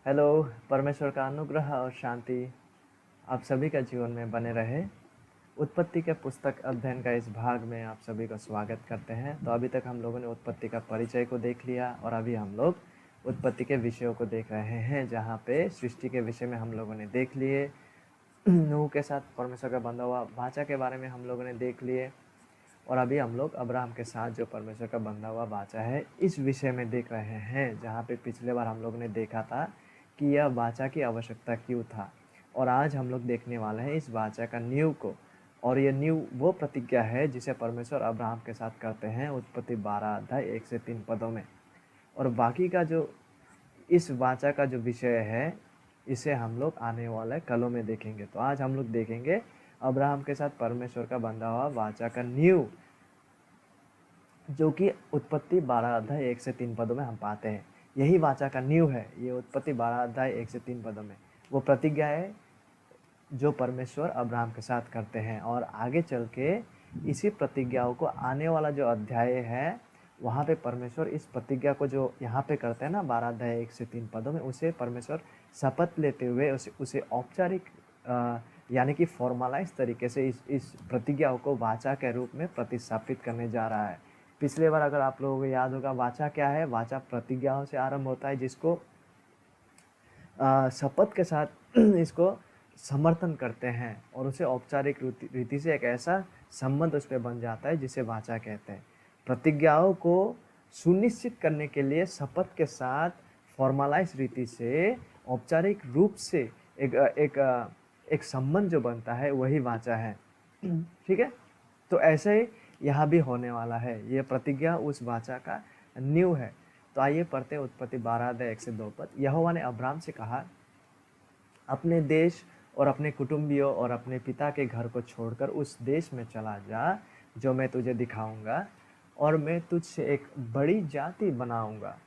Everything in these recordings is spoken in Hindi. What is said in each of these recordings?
हेलो। परमेश्वर का अनुग्रह और शांति आप सभी का जीवन में बने रहे। उत्पत्ति के पुस्तक अध्ययन का इस भाग में आप सभी का स्वागत करते हैं। तो अभी तक हम लोगों ने उत्पत्ति का परिचय को देख लिया और अभी हम लोग उत्पत्ति के विषयों को देख रहे हैं, जहाँ पे सृष्टि के विषय में हम लोगों ने देख लिए। नूह के साथ परमेश्वर का बंधा हुआ वाचा के बारे में हम लोगों ने देख लिए और अभी हम लोग अब्राहम के साथ जो परमेश्वर का बंधा हुआ वाचा है इस विषय में देख रहे हैं, जहाँ पे पिछले बार हम लोग ने देखा था कि यह वाचा की आवश्यकता क्यों था। और आज हम लोग देखने वाले हैं इस वाचा का नींव को। और ये नींव वो प्रतिज्ञा है जिसे परमेश्वर अब्राहम के साथ करते हैं उत्पत्ति 12 अध्याय 1 से 3 पदों में। और बाकी का जो इस वाचा का जो विषय है इसे हम लोग आने वाले कलों में देखेंगे। तो आज हम लोग देखेंगे अब्राहम के साथ परमेश्वर का बंधा हुआ वाचा का नींव, जो कि उत्पत्ति 12 अध्याय 1 से 3 पदों में हम पाते हैं। यही वाचा का नींव है। ये उत्पत्ति 12 अध्याय 1 से 3 पदों में वो प्रतिज्ञा है जो परमेश्वर अब्राहम के साथ करते हैं। और आगे चल के इसी प्रतिज्ञाओं को आने वाला जो अध्याय है वहाँ पे परमेश्वर इस प्रतिज्ञा को जो यहाँ पे करते हैं ना 12 अध्याय 1 से 3 पदों में, उसे परमेश्वर शपथ लेते हुए उसे औपचारिक यानी कि फॉर्मलाइज तरीके से इस प्रतिज्ञाओं को वाचा के रूप में प्रतिस्थापित करने जा रहा है। पिछले बार अगर आप लोगों को याद होगा, वाचा क्या है? वाचा प्रतिज्ञाओं से आरंभ होता है जिसको शपथ के साथ इसको समर्थन करते हैं और उसे औपचारिक रीति से एक ऐसा संबंध उस पर बन जाता है जिसे वाचा कहते हैं। प्रतिज्ञाओं को सुनिश्चित करने के लिए शपथ के साथ फॉर्मलाइज रीति से औपचारिक रूप से एक एक एक संबंध जो बनता है वही वाचा है। ठीक है, तो ऐसे ही यहाँ भी होने वाला है। ये प्रतिज्ञा उस वाचा का नींव है। तो आइए पढ़ते हैं उत्पत्ति 12 अध्याय 1 से 2 पद। यहोवा ने अब्राम से कहा, अपने देश और अपने कुटुंबियों और अपने पिता के घर को छोड़कर उस देश में चला जा जो मैं तुझे दिखाऊंगा, और मैं तुझसे एक बड़ी जाति बनाऊंगा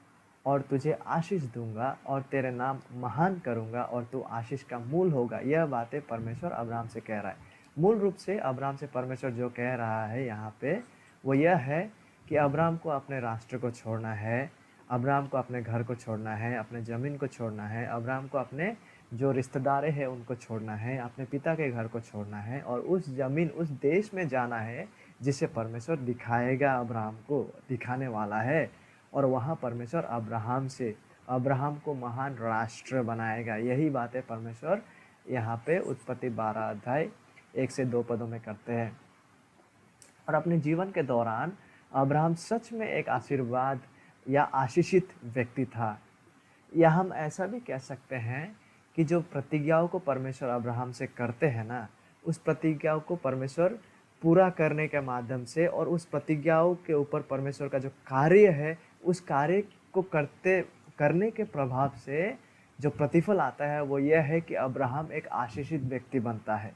और तुझे आशीष दूंगा और तेरे नाम महान करूंगा और तू आशीष का मूल होगा। यह बातें परमेश्वर अब्राम से कह रहा है। मूल रूप से अब्राम से परमेश्वर जो कह रहा है यहाँ पे वो यह है कि अब्राम को अपने राष्ट्र को छोड़ना है, अब्राम को अपने घर को छोड़ना है, अपने ज़मीन को छोड़ना है, अब्राम को अपने जो रिश्तेदारे हैं उनको छोड़ना है, अपने पिता के घर को छोड़ना है और उस ज़मीन उस देश में जाना है जिसे परमेश्वर दिखाएगा, अब्राहम को दिखाने वाला है। और वहाँ परमेश्वर अब्राहम को महान राष्ट्र बनाएगा। यही बातें परमेश्वर यहाँ पे उत्पत्ति 12 अध्याय 1 से 2 पदों में करते हैं। और अपने जीवन के दौरान अब्राहम सच में एक आशीर्वाद या आशीषित व्यक्ति था। या हम ऐसा भी कह सकते हैं कि जो प्रतिज्ञाओं को परमेश्वर अब्राहम से करते हैं ना, उस प्रतिज्ञाओं को परमेश्वर पूरा करने के माध्यम से और उस प्रतिज्ञाओं के ऊपर परमेश्वर का जो कार्य है उस कार्य को करने के प्रभाव से जो प्रतिफल आता है वो यह है कि अब्राहम एक आशीषित व्यक्ति बनता है।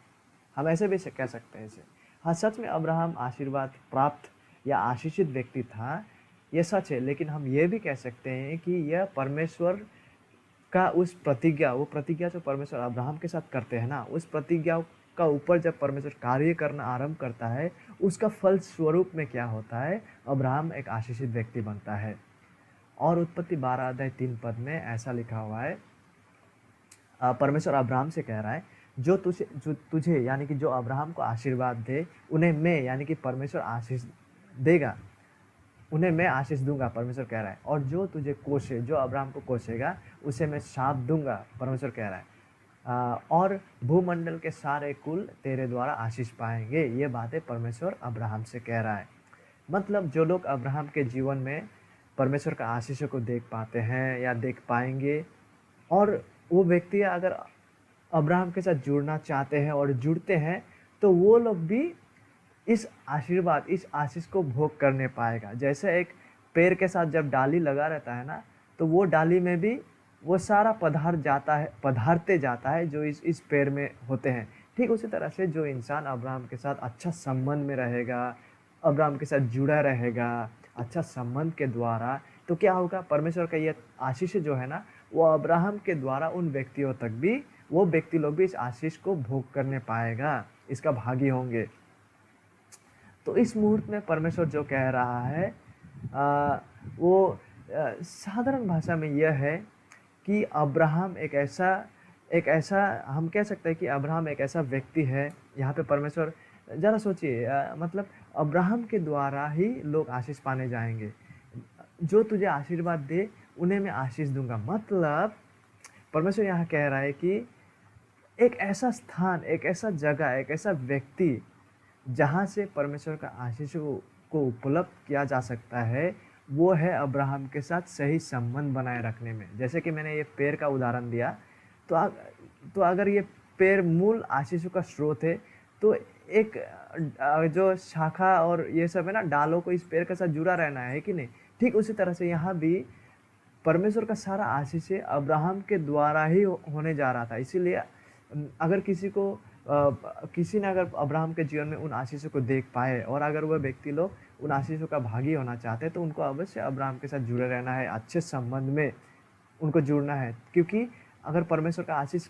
हम ऐसे भी कह सकते हैं इसे। हाँ, सच में अब्राहम आशीर्वाद प्राप्त या आशीषित व्यक्ति था, ये सच है। लेकिन हम ये भी कह सकते हैं कि यह परमेश्वर का उस प्रतिज्ञा, वो प्रतिज्ञा जो परमेश्वर अब्राहम के साथ करते हैं ना, उस प्रतिज्ञा का ऊपर जब परमेश्वर कार्य करना आरंभ करता है उसका फल स्वरूप में क्या होता है? अब्राहम एक आशीषित व्यक्ति बनता है। और उत्पत्ति 12 अध्याय 3 पद में ऐसा लिखा हुआ है, परमेश्वर अब्राहम से कह रहा है, जो तुझे यानी कि जो अब्राहम को आशीर्वाद दे उन्हें मैं यानी कि परमेश्वर आशीष देगा, उन्हें मैं आशीष दूंगा, परमेश्वर कह रहा है। और जो तुझे कोसे, जो अब्राहम को कोसेगा उसे मैं शाप दूंगा, परमेश्वर कह रहा है। और भूमंडल के सारे कुल तेरे द्वारा आशीष पाएंगे। ये बातें परमेश्वर अब्राहम से कह रहा है। मतलब जो लोग अब्राहम के जीवन में परमेश्वर का आशीषों को देख पाते हैं या देख पाएंगे, और वो व्यक्ति अगर अब्राहम के साथ जुड़ना चाहते हैं और जुड़ते हैं, तो वो लोग भी इस आशीर्वाद, इस आशीष को भोग करने पाएगा। जैसे एक पेड़ के साथ जब डाली लगा रहता है ना, तो वो डाली में भी वो सारा पधारते जाता है जो इस पेड़ में होते हैं। ठीक उसी तरह से जो इंसान अब्राहम के साथ अच्छा संबंध में रहेगा, अब्राहम के साथ जुड़ा रहेगा अच्छा संबंध के द्वारा, तो क्या होगा? परमेश्वर का ये आशीष जो है ना, वो अब्राहम के द्वारा उन व्यक्तियों तक भी, वो व्यक्ति लोग भी इस आशीष को भोग करने पाएगा, इसका भागी होंगे। तो इस मुहूर्त में परमेश्वर जो कह रहा है वो साधारण भाषा में यह है कि अब्राहम एक ऐसा हम कह सकते हैं कि अब्राहम एक ऐसा व्यक्ति है। यहाँ पे परमेश्वर, ज़रा सोचिए, मतलब अब्राहम के द्वारा ही लोग आशीष पाने जाएंगे। जो तुझे आशीर्वाद दे उन्हें मैं आशीष दूंगा। मतलब परमेश्वर यहाँ कह रहा है कि एक ऐसा स्थान, एक ऐसा जगह, एक ऐसा व्यक्ति जहाँ से परमेश्वर का आशीष को उपलब्ध किया जा सकता है, वो है अब्राहम के साथ सही संबंध बनाए रखने में। जैसे कि मैंने ये पेड़ का उदाहरण दिया, तो तो अगर ये पेड़ मूल आशीषों का स्रोत है, तो एक जो शाखा और ये सब है ना, डालों को इस पेड़ के साथ जुड़ा रहना है कि नहीं। ठीक उसी तरह से यहाँ भी परमेश्वर का सारा आशीष अब्राहम के द्वारा ही होने जा रहा था। इसीलिए अगर किसी ने अगर अब्राहम के जीवन में उन आशीषों को देख पाए, और अगर वह व्यक्ति लोग उन आशीषों का भागी होना चाहते हैं, तो उनको अवश्य अब्राहम के साथ जुड़े रहना है, अच्छे संबंध में उनको जुड़ना है। क्योंकि अगर परमेश्वर का आशीष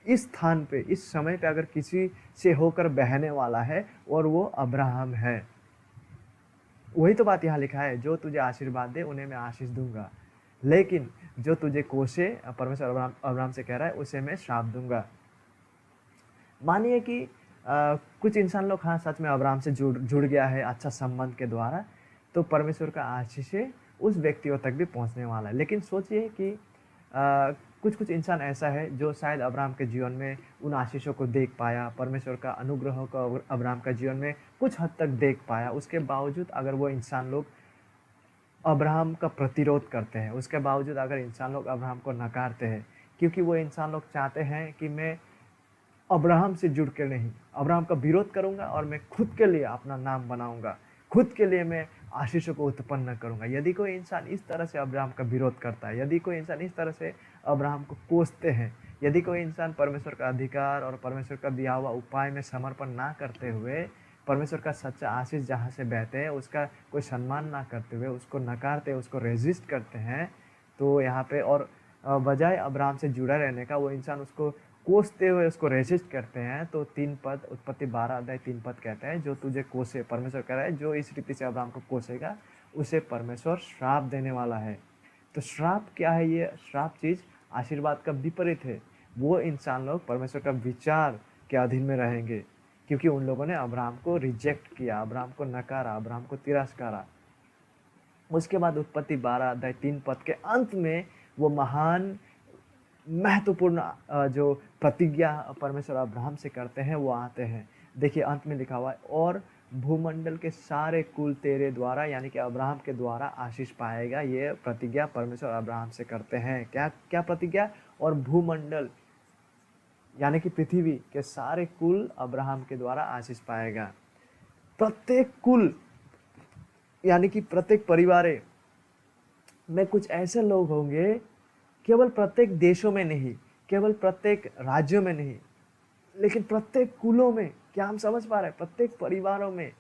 इस स्थान पे, इस समय पे अगर किसी से होकर बहने वाला है, और वो अब्राहम है, वही तो बात यहाँ लिखा है, जो तुझे आशीर्वाद दे उन्हें मैं आशीष दूंगा, लेकिन जो तुझे कोसे, परमेश्वर अब्राहम से कह रहा है, उसे मैं श्राप दूंगा। मानिए कि कुछ इंसान लोग, हाँ सच में अब्राहम से जुड़ गया है अच्छा संबंध के द्वारा, तो परमेश्वर का आशीष उस व्यक्तियों तक भी पहुंचने वाला है। लेकिन सोचिए कि कुछ कुछ इंसान ऐसा है जो शायद अब्राहम के जीवन में उन आशीषों को देख पाया, परमेश्वर का अनुग्रह को अब्राहम का जीवन में कुछ हद तक देख पाया, उसके बावजूद अगर वो इंसान लोग अब्राहम का प्रतिरोध करते हैं, उसके बावजूद अगर इंसान लोग अब्राहम को नकारते हैं, क्योंकि वो इंसान लोग चाहते हैं कि मैं अब्राहम से जुड़ के नहीं, अब्राहम का विरोध करूंगा और मैं खुद के लिए अपना नाम बनाऊंगा, खुद के लिए मैं आशीषों को उत्पन्न करूंगा। यदि कोई इंसान इस तरह से अब्राहम का विरोध करता है, यदि कोई इंसान इस तरह से अब्राहम को कोसते हैं, यदि कोई इंसान परमेश्वर का अधिकार और परमेश्वर का दिया हुआ उपाय में समर्पण ना करते हुए, परमेश्वर का सच्चा आशीष जहाँ से बहते हैं उसका कोई सम्मान ना करते हुए उसको नकारते, उसको रेजिस्ट करते हैं, तो यहाँ पे और बजाय अब्राहम से जुड़ा रहने का, वो इंसान उसको कोसते हुए उसको रेजिस्ट करते हैं। तो 3 पद, उत्पत्ति 12 अध्याय 3 पद कहता है, जो तुझे कोसे, परमेश्वर कह रहा है, जो इस रीति से अब्राहम को कोसेगा उसे परमेश्वर श्राप देने वाला है। तो श्राप क्या है? ये श्राप चीज़ आशीर्वाद का विपरीत है। वो इंसान लोग परमेश्वर का विचार के अधीन में रहेंगे, क्योंकि उन लोगों ने अब्राहम को रिजेक्ट किया, अब्राहम को नकारा, अब्राहम को तिरस्कारा। उसके बाद उत्पत्ति 12 अध्याय 3 पद के अंत में वो महान महत्वपूर्ण जो प्रतिज्ञा परमेश्वर अब्राहम से करते हैं वो आते हैं। देखिए अंत में लिखा हुआ है, और भूमंडल के सारे कुल तेरे द्वारा, यानी कि अब्राहम के द्वारा आशीष पाएगा। ये प्रतिज्ञा परमेश्वर अब्राहम से करते हैं। क्या क्या प्रतिज्ञा? और भूमंडल यानी कि पृथ्वी के सारे कुल अब्राहम के द्वारा आशीष पाएगा। प्रत्येक कुल यानी कि प्रत्येक परिवार में कुछ ऐसे लोग होंगे, केवल प्रत्येक देशों में नहीं, केवल प्रत्येक राज्यों में नहीं, लेकिन प्रत्येक कुलों में। क्या हम समझ पा रहे हैं? प्रत्येक परिवारों में,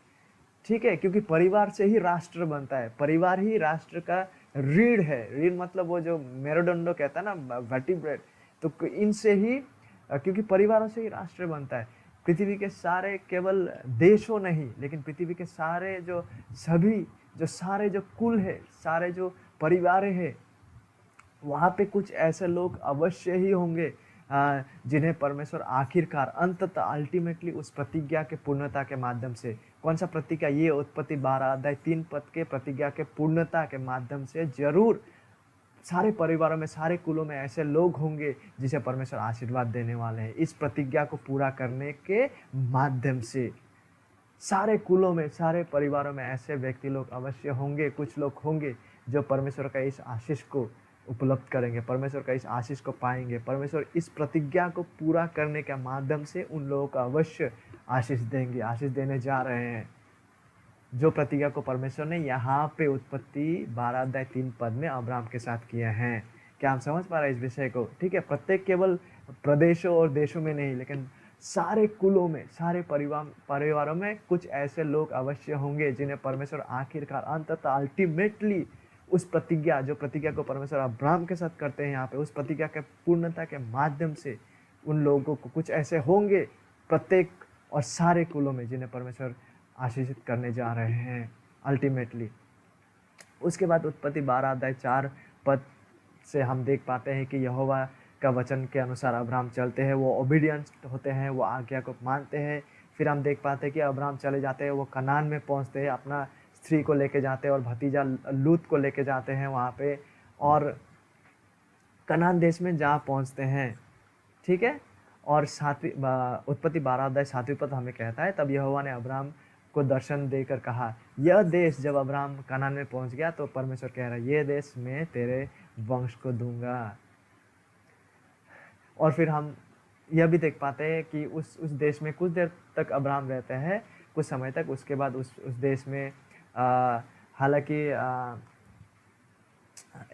ठीक है, क्योंकि परिवार से ही राष्ट्र बनता है, परिवार ही राष्ट्र का रीढ़ है। रीढ़ मतलब वो जो मेरुदंडो कहता है ना, वर्टिब्रेट, तो इनसे ही, क्योंकि परिवारों से ही राष्ट्र बनता है। पृथ्वी के सारे, केवल देशों नहीं, लेकिन पृथ्वी के सारे जो सारे जो कुल है, सारे जो परिवार है, वहाँ पे कुछ ऐसे लोग अवश्य ही होंगे जिन्हें परमेश्वर आखिरकार, अंततः, अल्टीमेटली उस प्रतिज्ञा के पूर्णता के माध्यम से, कौन सा प्रतिज्ञा? ये उत्पत्ति 12 अध्याय 3 पद के प्रतिज्ञा के पूर्णता के माध्यम से जरूर सारे परिवारों में, सारे कुलों में ऐसे लोग होंगे जिसे परमेश्वर आशीर्वाद देने वाले हैं। इस प्रतिज्ञा को पूरा करने के माध्यम से सारे कुलों में, सारे परिवारों में ऐसे व्यक्ति लोग अवश्य होंगे, कुछ लोग होंगे जो परमेश्वर का इस आशीष को उपलब्ध करेंगे, परमेश्वर का इस आशीष को पाएंगे। परमेश्वर इस प्रतिज्ञा को पूरा करने के माध्यम से उन लोगों को अवश्य आशीष देंगे, आशीष देने जा रहे हैं, जो प्रतिज्ञा को परमेश्वर ने यहाँ पे उत्पत्ति 12 अध्याय 3 पद में अब्राहम के साथ किए हैं। क्या हम समझ पा रहे हैं इस विषय को? ठीक है, प्रत्येक केवल प्रदेशों और देशों में नहीं, लेकिन सारे कुलों में, सारे परिवारों में कुछ ऐसे लोग अवश्य होंगे जिन्हें परमेश्वर आखिरकार, अंततः, अल्टीमेटली उस प्रतिज्ञा, जो प्रतिज्ञा को परमेश्वर अब्राहम के साथ करते हैं यहाँ पे, उस प्रतिज्ञा के पूर्णता के माध्यम से उन लोगों को कुछ ऐसे होंगे प्रत्येक और सारे कुलों में जिन्हें परमेश्वर आशीषित करने जा रहे हैं अल्टीमेटली। उसके बाद उत्पत्ति 12 अध्याय 4 पद से हम देख पाते हैं कि यहोवा का वचन के अनुसार अब्राहम चलते हैं, वो ओबीडियंट होते हैं, वो आज्ञा को मानते हैं। फिर हम देख पाते हैं कि अब्राहम चले जाते हैं, वो कनान में पहुंचते हैं, अपना स्त्री को लेके जाते हैं और भतीजा लूत को लेके जाते हैं वहाँ पे, और कनान देश में जा पहुँचते हैं। ठीक है। और उत्पत्ति 12 अध्याय 7 पद हमें कहता है, तब यहोवा ने अब्राहम को दर्शन देकर कहा यह देश, जब अब्राहम कनान में पहुंच गया तो परमेश्वर कह रहा है ये देश मैं तेरे वंश को दूंगा। और फिर हम यह भी देख पाते हैं कि उस देश में कुछ देर तक अब्राहम रहते हैं, कुछ समय तक। उसके बाद उस देश में हालांकि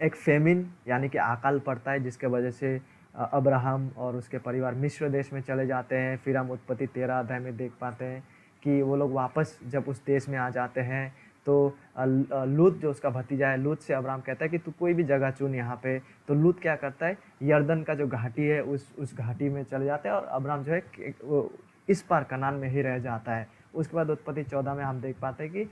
एक फेमिन यानी कि अकाल पड़ता है, जिसके वजह से अब्राहम और उसके परिवार मिस्र देश में चले जाते हैं। फिर हम उत्पत्ति 13 अध्याय में देख पाते हैं कि वो लोग वापस जब उस देश में आ जाते हैं तो लूत जो उसका भतीजा है, लूत से अब्राहम कहता है कि तू कोई भी जगह चुन यहाँ पे। तो लूत क्या करता है, यर्दन का जो घाटी है उस घाटी में चले जाते हैं, और अब्राहम जो है वो इस पार कनान में ही रह जाता है। उसके बाद उत्पत्ति 14 में हम देख पाते हैं कि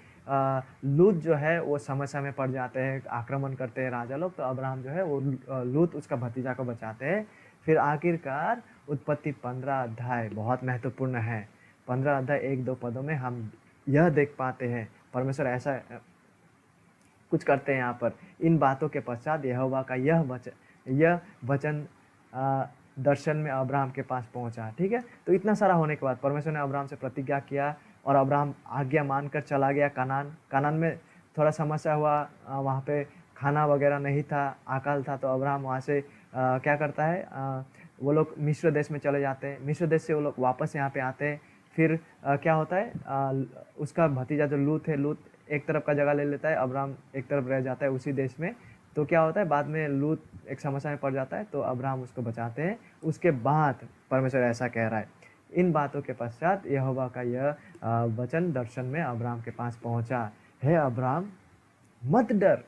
लूत जो है वो समस्या में पड़ जाते हैं, आक्रमण करते हैं राजा लोग, तो अब्राहम जो है वो लूत उसका भतीजा को बचाते हैं। फिर आखिरकार उत्पत्ति 15 अध्याय बहुत महत्वपूर्ण है। 15 अध्याय 1-2 पदों में हम यह देख पाते हैं परमेश्वर ऐसा कुछ करते हैं यहाँ पर। इन बातों के पश्चात यहोवा का यह वचन दर्शन में अब्राहम के पास पहुंचा। ठीक है। तो इतना सारा होने के बाद परमेश्वर ने अब्राहम से प्रतिज्ञा किया और अब्राहम आज्ञा मानकर चला गया कनान में थोड़ा समस्या हुआ, वहाँ पे खाना वगैरह नहीं था, अकाल था, तो अब्राहम वहाँ से क्या करता है, वो लोग मिस्र देश में चले जाते हैं। मिस्र देश से वो लोग वापस यहाँ पे आते हैं। फिर क्या होता है, उसका भतीजा जो लूत है, लूत एक तरफ का जगह ले लेता है, अब्राहम एक तरफ रह जाता है उसी देश में। तो क्या होता है, बाद में लूत एक समस्या में पड़ जाता है, तो अब्राहम उसको बचाते हैं। उसके बाद परमेश्वर ऐसा कह रहा है, इन बातों के पश्चात यहोवा का यह वचन दर्शन में अब्राहम के पास पहुंचा, हे अब्राहम मत डर।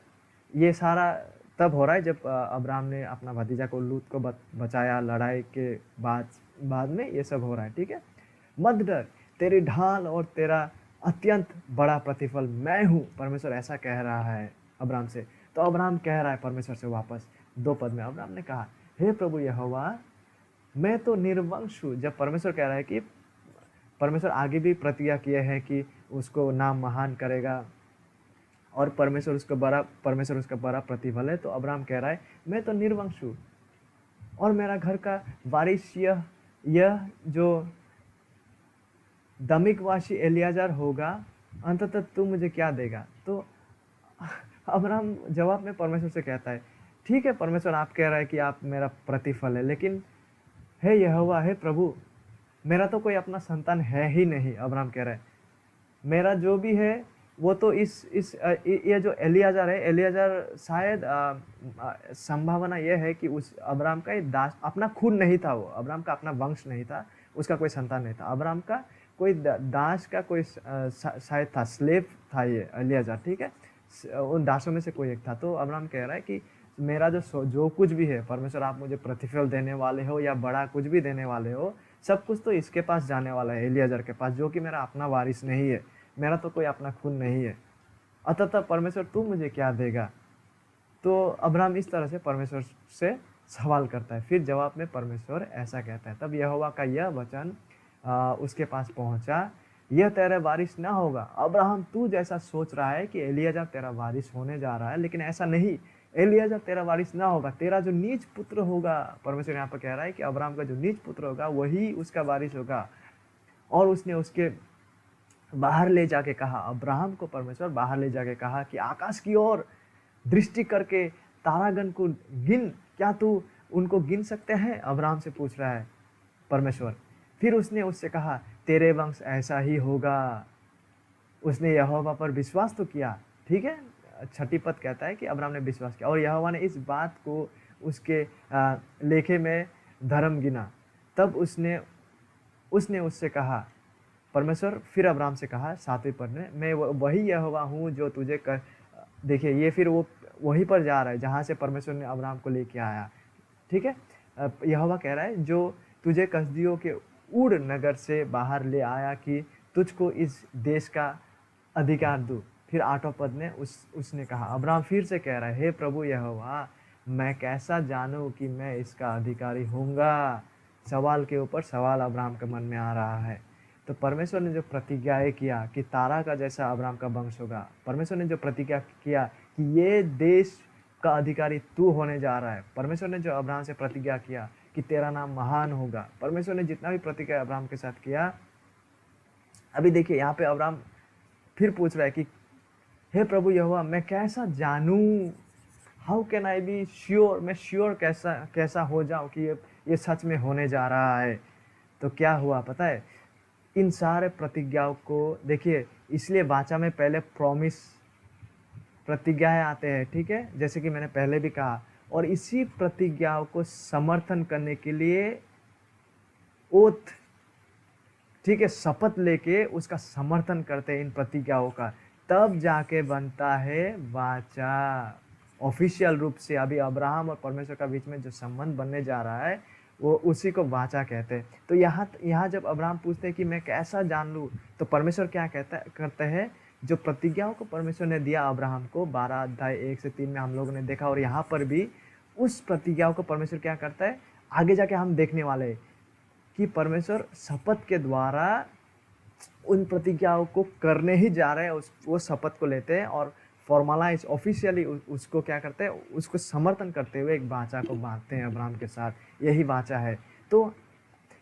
ये सारा तब हो रहा है जब अब्राहम ने अपना भतीजा को लूत को बचाया, लड़ाई के बाद में ये सब हो रहा है। ठीक है। मत डर, तेरी ढाल और तेरा अत्यंत बड़ा प्रतिफल मैं हूँ, परमेश्वर ऐसा कह रहा है अब्राहम से। तो अब्राहम कह रहा है परमेश्वर से वापस 2 पद में, अब्राहम ने कहा हे प्रभु यहोवा मैं तो निर्वंश हूँ। जब परमेश्वर कह रहा है कि परमेश्वर आगे भी प्रतिज्ञा किए हैं कि उसको नाम महान करेगा और परमेश्वर उसका बड़ा प्रतिफल है, तो अब्राहम कह रहा है मैं तो निर्वंश हूँ और मेरा घर का वारिस यह जो दमिश्कवासी एलियाजर होगा, अंततः तू मुझे क्या देगा। तो अब्राहम जवाब में परमेश्वर से कहता है ठीक है परमेश्वर, आप कह रहे हैं कि आप मेरा प्रतिफल है, लेकिन हे यहोवा, हे प्रभु, मेरा तो कोई अपना संतान है ही नहीं। अब्राहम कह रहा है मेरा जो भी है वो तो ये जो एलियाजर है, एलियाजर शायद संभावना यह है कि उस अब्राहम का दास अपना खून नहीं था, वो अब्राहम का अपना वंश नहीं था, उसका कोई संतान नहीं था। अब्राहम का कोई दास का कोई शायद था, स्लेव था ये एलियाजर। ठीक है। उन दासों में से कोई एक था। तो अब्राहम कह रहा है कि मेरा जो कुछ भी है परमेश्वर, आप मुझे प्रतिफल देने वाले हो या बड़ा कुछ भी देने वाले हो, सब कुछ तो इसके पास जाने वाला है, एलियाजर के पास, जो कि मेरा अपना वारिस नहीं है, मेरा तो कोई अपना खून नहीं है। अतः परमेश्वर तू मुझे क्या देगा। तो अब्राहम इस तरह से परमेश्वर से सवाल करता है। फिर जवाब में परमेश्वर ऐसा कहता है, तब यहोवा का यह वचन उसके पास पहुंचा, यह तेरा वारिस ना होगा। अब्राहम तू जैसा सोच रहा है कि एलियाजर तेरा वारिस होने जा रहा है, लेकिन ऐसा नहीं, एलियाजर तेरा वारिस ना होगा, तेरा जो नीच पुत्र होगा, परमेश्वर यहाँ पर कह रहा है कि अब्राहम का जो नीच पुत्र होगा वही उसका वारिस होगा। और उसने उसके बाहर ले जाके कहा, अब्राहम को परमेश्वर बाहर ले जाके कहा कि आकाश की ओर दृष्टि करके तारागण को गिन, क्या तू उनको गिन सकते हैं, अब्राहम से पूछ रहा है परमेश्वर। फिर उसने उससे कहा तेरे वंश ऐसा ही होगा। उसने यहोवा पर विश्वास तो किया। ठीक है। 6 पद कहता है कि अब्राहम ने विश्वास किया और यहोवा ने इस बात को उसके लेखे में धर्म गिना। तब उसने उससे कहा, परमेश्वर फिर अब्राहम से कहा 7वें पद में, मैं वही यहोवा हूँ जो तुझे कर। देखिए ये फिर वो वहीं पर जा रहा है जहाँ से परमेश्वर ने अब्राहम को लेके आया। ठीक है। यहोवा कह रहा है जो तुझे कसदियों के ऊर नगर से बाहर ले आया कि तुझको इस देश का अधिकार दूँ। फिर 8वें पद में उसने कहा, अब्राहम फिर से कह रहा है, हे प्रभु यहोवा, मैं कैसा जानूं कि मैं इसका अधिकारी होऊंगा। सवाल के ऊपर सवाल अब्राहम के मन में आ रहा है। तो परमेश्वर ने जो प्रतिज्ञाएं किया कि तारा का जैसा अब्राहम का वंश होगा, परमेश्वर ने जो प्रतिज्ञा किया कि ये देश का अधिकारी तू होने जा रहा है, परमेश्वर ने जो अब्राहम से प्रतिज्ञा किया कि तेरा नाम महान होगा, परमेश्वर ने जितना भी प्रतिज्ञा अब्राहम के साथ किया, अभी देखिए यहाँ पे अब्राहम फिर पूछ रहा है कि हे प्रभु यहोवा, मैं कैसा जानूं, how can I be sure, मैं श्योर कैसा कैसा हो जाऊं कि ये सच में होने जा रहा है। तो क्या हुआ पता है, इन सारे प्रतिज्ञाओं को देखिए, इसलिए वाचा में पहले प्रॉमिस प्रतिज्ञाएं आते हैं, ठीक है, जैसे कि मैंने पहले भी कहा, और इसी प्रतिज्ञाओं को समर्थन करने के लिए ओथ, ठीक है, शपथ लेके उसका समर्थन करते हैं इन प्रतिज्ञाओं का, तब जाके बनता है वाचा। ऑफिशियल रूप से अभी अब्राहम और परमेश्वर का बीच में जो संबंध बनने जा रहा है वो उसी को वाचा कहते हैं। तो यहाँ जब अब्राहम पूछते हैं कि मैं कैसा जान लूँ, तो परमेश्वर क्या करते हैं, जो प्रतिज्ञाओं को परमेश्वर ने दिया अब्राहम को 12 अध्याय 1 से 3 में हम लोगों ने देखा, और यहाँ पर भी उस प्रतिज्ञाओं को परमेश्वर क्या करता है, आगे जाके हम देखने वाले हैं कि परमेश्वर शपथ के द्वारा उन प्रतिज्ञाओं को करने ही जा रहे हैं। वो शपथ को लेते हैं और फॉर्मलाइज ऑफिशियली उसको क्या करते हैं, उसको समर्थन करते हुए एक वाचा को बांधते हैं अब्राहम के साथ। यही वाचा है। तो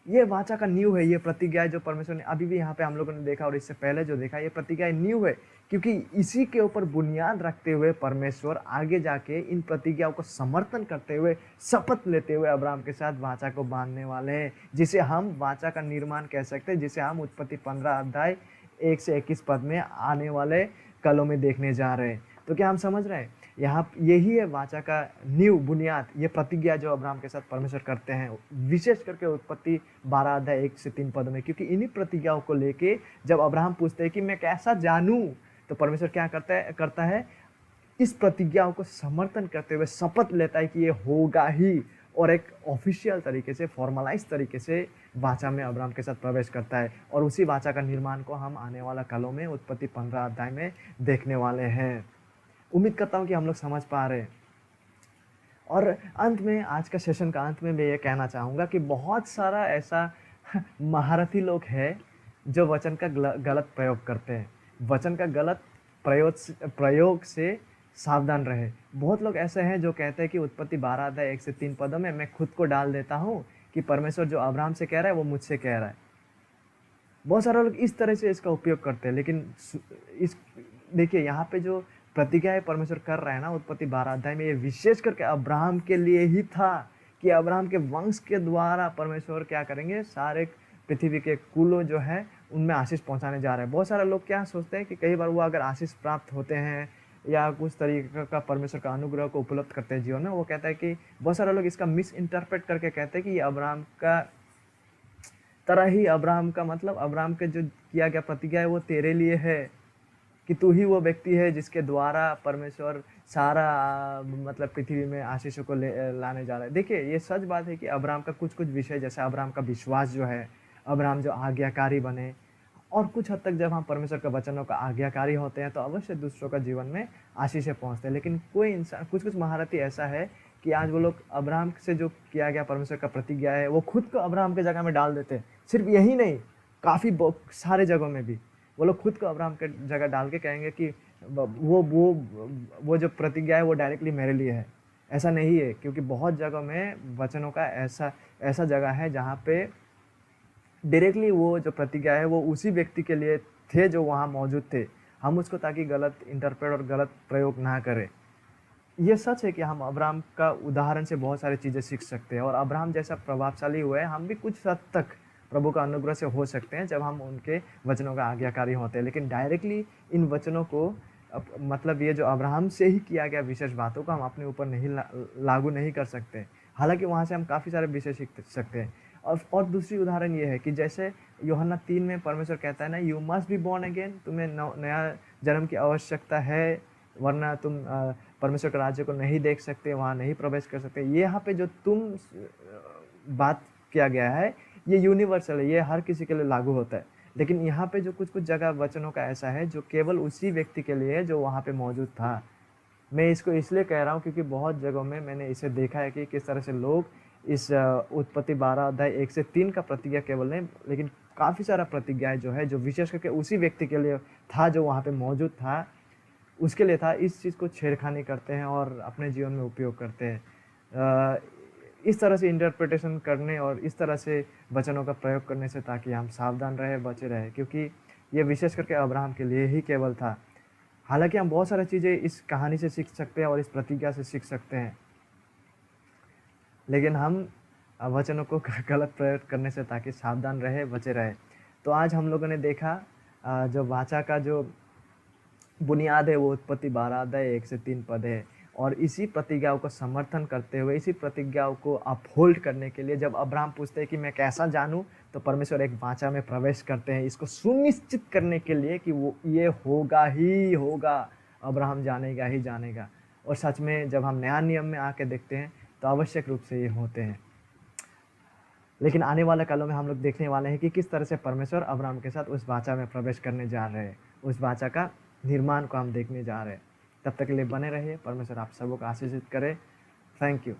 ये वाचा का न्यू है, ये प्रतिज्ञा जो परमेश्वर ने अभी भी यहाँ पे हम लोगों ने देखा और इससे पहले जो देखा, ये प्रतिज्ञा न्यू है, क्योंकि इसी के ऊपर बुनियाद रखते हुए परमेश्वर आगे जाके इन प्रतिज्ञाओं को समर्थन करते हुए, शपथ लेते हुए अब्राहम के साथ वाचा को बांधने वाले हैं, जिसे हम वाचा का निर्माण कह सकते हैं, जिसे हम उत्पत्ति 15 अध्याय 1 से 21 पद में आने वाले कलों में देखने जा रहे हैं। तो क्या हम समझ रहे हैं, यहाँ यही है वाचा का न्यू बुनियाद, ये प्रतिज्ञा जो अब्राहम के साथ परमेश्वर करते हैं, विशेष करके उत्पत्ति 12 अध्याय 1 से 3 पद में, क्योंकि इन्हीं प्रतिज्ञाओं को लेके जब अब्राहम पूछते हैं कि मैं कैसा जानूं, तो परमेश्वर क्या करता है, इस प्रतिज्ञाओं को समर्थन करते हुए शपथ लेता है कि ये होगा ही, और एक ऑफिशियल तरीके से, फॉर्मलाइज तरीके से वाचा में अब्राहम के साथ प्रवेश करता है, और उसी वाचा का निर्माण को हम आने वाला कालों में उत्पत्ति 15 अध्याय में देखने वाले हैं। उम्मीद करता हूँ कि हम लोग समझ पा रहे हैं। और अंत में, आज का सेशन का अंत में मैं ये कहना चाहूँगा कि बहुत सारा ऐसा महारथी लोग हैं जो वचन का गलत प्रयोग करते हैं। वचन का गलत प्रयोग से सावधान रहे। बहुत लोग ऐसे हैं जो कहते हैं कि उत्पत्ति 12 अध्याय 1 से 3 पदों में मैं खुद को डाल देता हूँ कि परमेश्वर जो अब्राहम से कह रहा है वो मुझसे कह रहा है। बहुत सारे लोग इस तरह से इसका उपयोग करते हैं, लेकिन इस देखिए यहाँ पे जो प्रतिज्ञा परमेश्वर कर रहा है ना उत्पत्ति 12 अध्याय में, ये विशेष करके अब्राहम के लिए ही था कि अब्राहम के वंश के द्वारा परमेश्वर क्या करेंगे, सारे पृथ्वी के कुलों जो है उनमें आशीष पहुंचाने जा रहे हैं। बहुत सारे लोग क्या सोचते हैं कि कई बार वो अगर आशीष प्राप्त होते हैं या कुछ तरीके का परमेश्वर का अनुग्रह को उपलब्ध करते हैं जीवन में, वो कहता है कि बहुत सारे लोग इसका मिस इंटरप्रेट करके कहते हैं कि ये अब्राहम का तरह ही, अब्राहम का मतलब अब्राहम के जो किया गया प्रतिज्ञा है वो तेरे लिए है, कि तू ही वो व्यक्ति है जिसके द्वारा परमेश्वर सारा मतलब पृथ्वी में आशीषों को लाने जा रहा है। देखिए ये सच बात है कि अब्राहम का कुछ कुछ विषय, जैसे अब्राहम का विश्वास जो है, अब्राहम जो आज्ञाकारी बने, और कुछ हद तक जब हम परमेश्वर के वचनों का आज्ञाकारी होते हैं तो अवश्य दूसरों का जीवन में आशीषें पहुँचते हैं। लेकिन कोई इंसान, कुछ कुछ महारथी ऐसा है कि आज वो लोग अब्राहम से जो किया गया परमेश्वर का प्रतिज्ञा है वो खुद को अब्राहम के जगह में डाल देते हैं। सिर्फ यही नहीं, काफ़ी सारे जगहों में भी वो लोग खुद को अब्राहम के जगह डाल के कहेंगे कि वो जो प्रतिज्ञा है वो डायरेक्टली मेरे लिए है। ऐसा नहीं है, क्योंकि बहुत जगहों में वचनों का ऐसा जगह है जहाँ पे डायरेक्टली वो जो प्रतिज्ञा है वो उसी व्यक्ति के लिए थे जो वहाँ मौजूद थे। हम उसको ताकि गलत इंटरप्रेट और गलत प्रयोग ना करें। ये सच है कि हम अब्राहम का उदाहरण से बहुत सारी चीज़ें सीख सकते हैं, और अब्राहम जैसा प्रभावशाली हुए हम भी कुछ हद तक प्रभु का अनुग्रह से हो सकते हैं जब हम उनके वचनों का आज्ञाकारी होते हैं। लेकिन डायरेक्टली इन वचनों को मतलब ये जो अब्राहम से ही किया गया विशेष बातों को हम अपने ऊपर नहीं लागू नहीं कर सकते। हालांकि वहाँ से हम काफ़ी सारे विषय सीख सकते हैं। और दूसरी उदाहरण ये है कि जैसे यूहन्ना 3 में परमेश्वर कहता है ना, you must be born again, तुम्हें नया जन्म की आवश्यकता है, वरना तुम परमेश्वर के राज्य को नहीं देख सकते, वहाँ नहीं प्रवेश कर सकते। ये यहाँ पे जो तुम बात किया गया है ये यूनिवर्सल है, ये हर किसी के लिए लागू होता है। लेकिन यहाँ पे जो कुछ कुछ जगह वचनों का ऐसा है जो केवल उसी व्यक्ति के लिए है जो वहाँ पे मौजूद था। मैं इसको इसलिए कह रहा हूँ क्योंकि बहुत जगहों में मैंने इसे देखा है कि किस तरह से लोग इस उत्पत्ति 12 अध्याय 1 से 3 का प्रतिज्ञा केवल नहीं, लेकिन काफ़ी सारा प्रतिज्ञाएं जो है, जो विशेष करके उसी व्यक्ति के लिए था जो वहाँ पे मौजूद था, उसके लिए था, इस चीज़ को छेड़खानी करते हैं और अपने जीवन में उपयोग करते हैं। अ, इस तरह से इंटरप्रिटेशन करने और इस तरह से वचनों का प्रयोग करने से ताकि हम सावधान रहें, बचे रहें, क्योंकि ये विशेष करके अब्राहम के लिए ही केवल था। हालांकि हम बहुत सारी चीज़ें इस कहानी से सीख सकते हैं और इस प्रतिज्ञा से सीख सकते हैं, लेकिन हम वचनों को गलत प्रयोग करने से ताकि सावधान रहे, बचे रहे। तो आज हम लोगों ने देखा जो वाचा का जो बुनियाद है वो उत्पत्ति 12 अध्याय 1 से 3 पद है, और इसी प्रतिज्ञाओं को समर्थन करते हुए, इसी प्रतिज्ञाओं को अपहोल्ड करने के लिए जब अब्राहम पूछते हैं कि मैं कैसा जानूं, तो परमेश्वर एक वाचा में प्रवेश करते हैं इसको सुनिश्चित करने के लिए कि वो ये होगा ही होगा, अब्राहम जानेगा ही जानेगा। और सच में जब हम नया नियम में आके देखते हैं तो आवश्यक रूप से ये होते हैं। लेकिन आने वाले कालों में हम लोग देखने वाले हैं कि किस तरह से परमेश्वर अब्राहम के साथ उस वाचा में प्रवेश करने जा रहे हैं, उस वाचा का निर्माण को हम देखने जा रहे हैं। तब तक के लिए बने रहिए। परमेश्वर आप सबको आशीषित करे। Thank you.